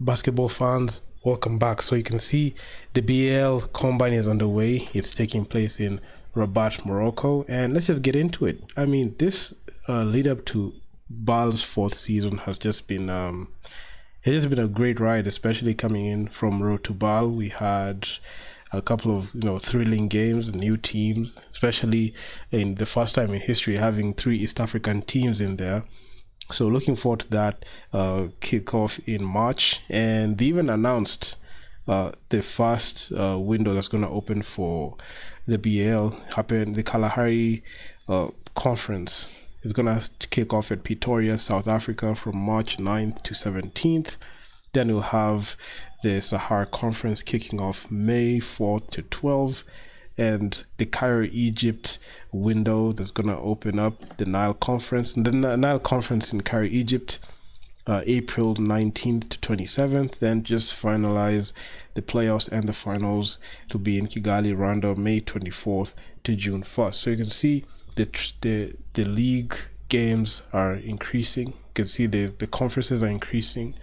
basketball fans, welcome back. So you can see the BAL Combine is underway. It's taking place in Rabat, Morocco, and let's just get into it. I mean, this lead up to BAL's fourth season has just been a great ride, especially coming in from Road to BAL. We had a couple of thrilling games, new teams, especially in the first time in history having three East African teams in there. So looking forward to that kickoff in March, and they even announced the first window that's going to open for the BAL happen. The Kalahari conference is going to kick off at Pretoria, South Africa, from March 9th to 17th. Then we'll have the Sahara conference kicking off May 4th to 12th, and the Cairo, Egypt window that's going to open up the Nile Conference. And the Nile Conference in Cairo, Egypt, April 19th to 27th. Then just finalize the playoffs and the finals to be in Kigali, Rwanda, May 24th to June 1st. So you can see the league games are increasing. You can see the conferences are increasing.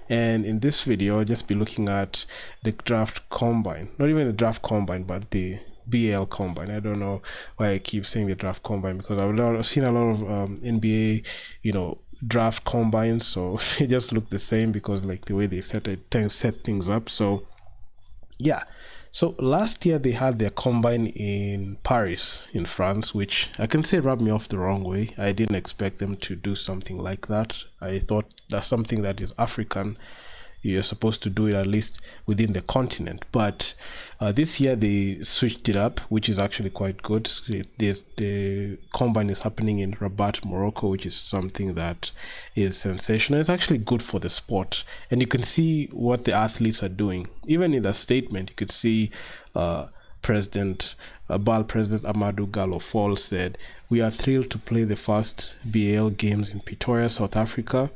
And in this video, I'll just be looking at the draft combine. Not even the draft combine, but the BAL combine. I don't know why I keep saying the draft combine, because I've seen a lot of NBA, draft combines, so it just looked the same because like the way they set things up. So yeah. So last year they had their combine in Paris, in France, which I can say rubbed me off the wrong way. I didn't expect them to do something like that. I thought that's something that is African. You're supposed to do it at least within the continent, but this year they switched it up, which is actually quite good. The combine is happening in Rabat, Morocco, which is something that is sensational. It's actually good for the sport, and you can see what the athletes are doing. Even in the statement, you could see President BAL President Amadou Gallo Fall said, "We are thrilled to play the first BAL games in Pretoria, South Africa.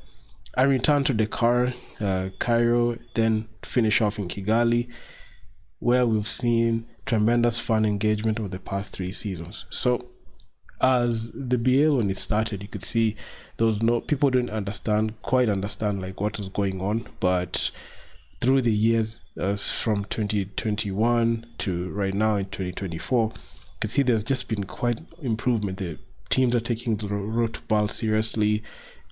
I return to Dakar, Cairo, then finish off in Kigali, where we've seen tremendous fan engagement over the past 3 seasons." So, as the BAL when it started, you could see there was no people didn't quite understand like what was going on, but through the years, from 2021 to right now in 2024, you can see there's just been quite improvement. The teams are taking the road to BAL seriously.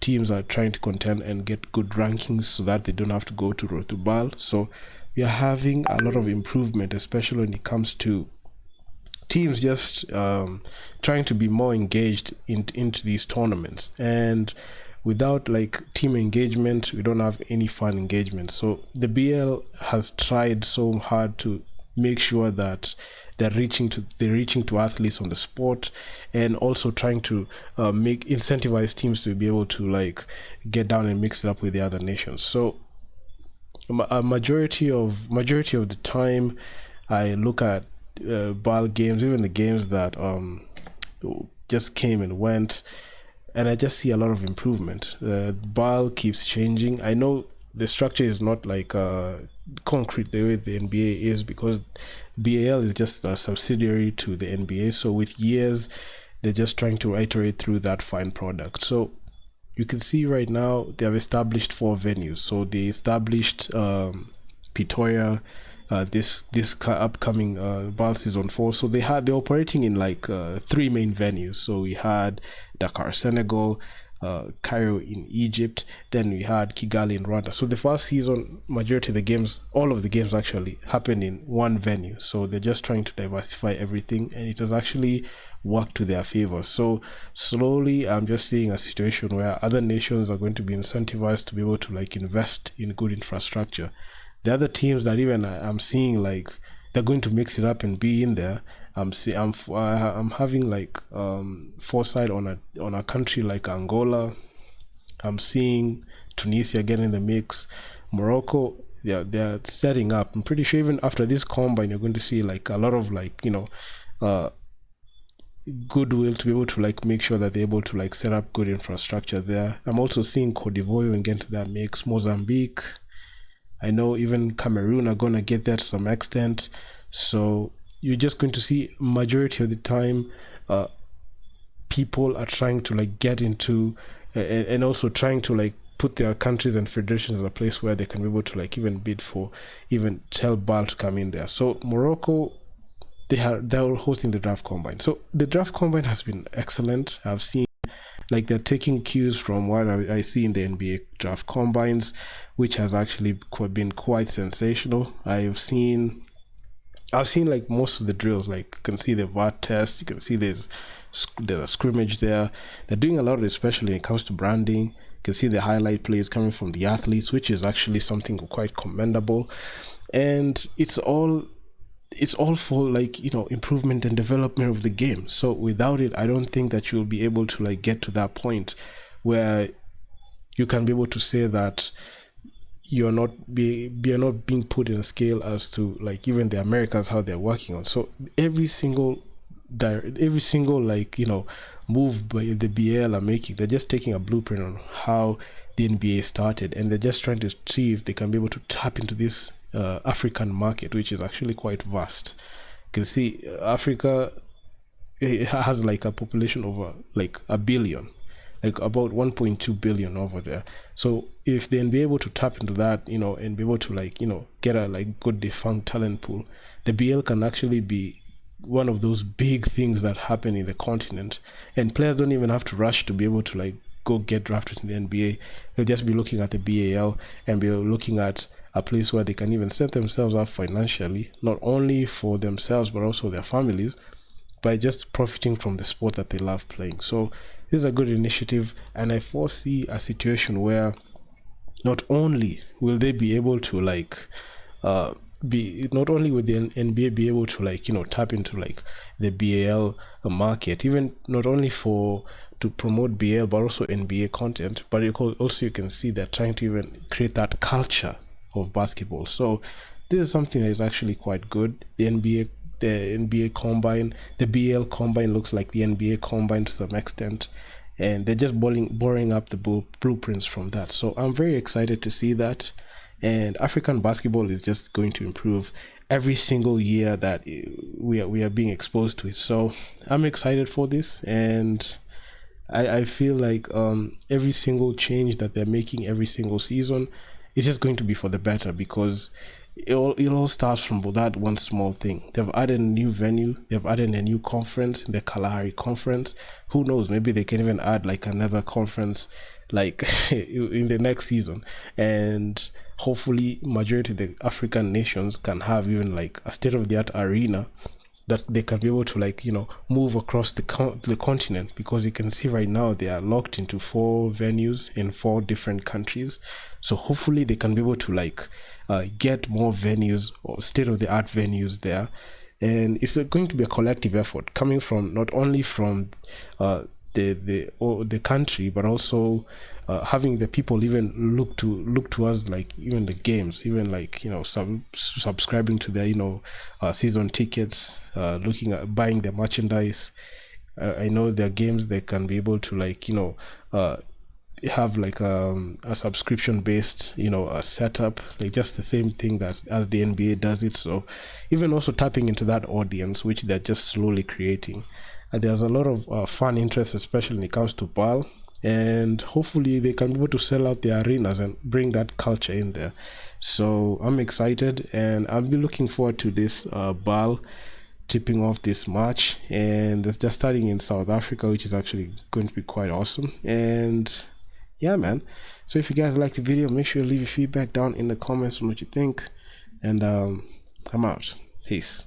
Teams are trying to contend and get good rankings so that they don't have to go to road to BAL. So we are having a lot of improvement, especially when it comes to teams just trying to be more engaged into these tournaments. And without like team engagement, we don't have any fan engagement. So the BL has tried so hard to make sure that they're reaching to athletes on the sport, and also trying to incentivize teams to be able to like get down and mix it up with the other nations. So a majority of the time I look at BAL games, even the games that just came and went, and I just see a lot of improvement. BAL keeps changing. I know the structure is not like concrete the way the NBA is, because BAL is just a subsidiary to the NBA. So with years, they're just trying to iterate through that fine product. So you can see right now they have established 4 venues. So they established Pretoria, this upcoming BAL season 4. So they're operating in like 3 main venues. So we had Dakar, Senegal, Cairo in Egypt, then we had Kigali in Rwanda. So the first season, majority of the games, all of the games actually happened in one venue. So they're just trying to diversify everything, and it has actually worked to their favor. So slowly I'm just seeing a situation where other nations are going to be incentivized to be able to like invest in good infrastructure. The other teams that even I'm seeing like they're going to mix it up and be in there. I'm having like foresight on a country like Angola. I'm seeing Tunisia getting in the mix. Morocco, they're setting up. I'm pretty sure even after this combine, you're going to see like a lot of like goodwill to be able to like make sure that they're able to like set up good infrastructure there. I'm also seeing Cote d'Ivoire and get into that mix. Mozambique, I know even Cameroon are gonna get there to some extent. So you're just going to see majority of the time people are trying to like get into and also trying to like put their countries and federations in a place where they can be able to like even bid for, even tell BAL to come in there. So Morocco, they're hosting the draft combine. So the draft combine has been excellent. I've seen like they're taking cues from what I see in the NBA draft combines, which has actually been quite sensational. I've seen like most of the drills. Like you can see the VAR test. You can see there's a scrimmage there. They're doing a lot of it, especially when it comes to branding. You can see the highlight plays coming from the athletes, which is actually something quite commendable. And it's all for like improvement and development of the game. So without it, I don't think that you'll be able to like get to that point where you can be able to say that you're not being put in a scale as to like even the Americans how they're working on. So every single like move by the BAL are making, they're just taking a blueprint on how the NBA started, and they're just trying to see if they can be able to tap into this African market, which is actually quite vast. You can see Africa, it has like a population over like a billion, like about 1.2 billion over there. So if they be able to tap into that, and be able to like get a like good defunct talent pool, the BL can actually be one of those big things that happen in the continent, and players don't even have to rush to be able to like go get drafted in the NBA. They'll just be looking at the BAL and be looking at a place where they can even set themselves up financially, not only for themselves but also their families, by just profiting from the sport that they love playing. So this is a good initiative, and I foresee a situation where not only will they be able to like be not only will the NBA be able to like tap into like the BAL market, even not only for to promote BAL but also NBA content, but also you can see they're trying to even create that culture of basketball. So this is something that is actually quite good. The NBA combine, the BL combine looks like the NBA combine to some extent, and they're just borrowing up the blueprints from that. So I'm very excited to see that, and African basketball is just going to improve every single year that we are being exposed to it. So I'm excited for this, and I feel like every single change that they're making every single season is just going to be for the better, because it all starts from that one small thing. They've added a new venue, they've added a new conference, the Kalahari Conference. Who knows, maybe they can even add like another conference like in the next season, and hopefully majority of the African nations can have even like a state-of-the-art arena that they can be able to like move across the continent, because you can see right now they are locked into 4 venues in 4 different countries. So hopefully they can be able to like get more venues or state-of-the-art venues there, and it's going to be a collective effort coming from not only from the country, but also having the people even look to us, like even the games, even like subscribing to their season tickets, looking at buying their merchandise. I know there are games they can be able to like have like a subscription based a setup, like just the same thing that as the NBA does it. So even also tapping into that audience which they're just slowly creating, and there's a lot of fan interest, especially when it comes to BAL, and hopefully they can be able to sell out the arenas and bring that culture in there. So I'm excited, and I'll be looking forward to this BAL tipping off this match, and it's just starting in South Africa, which is actually going to be quite awesome. And yeah, man, so if you guys like the video, make sure you leave your feedback down in the comments on what you think, and I'm out. Peace.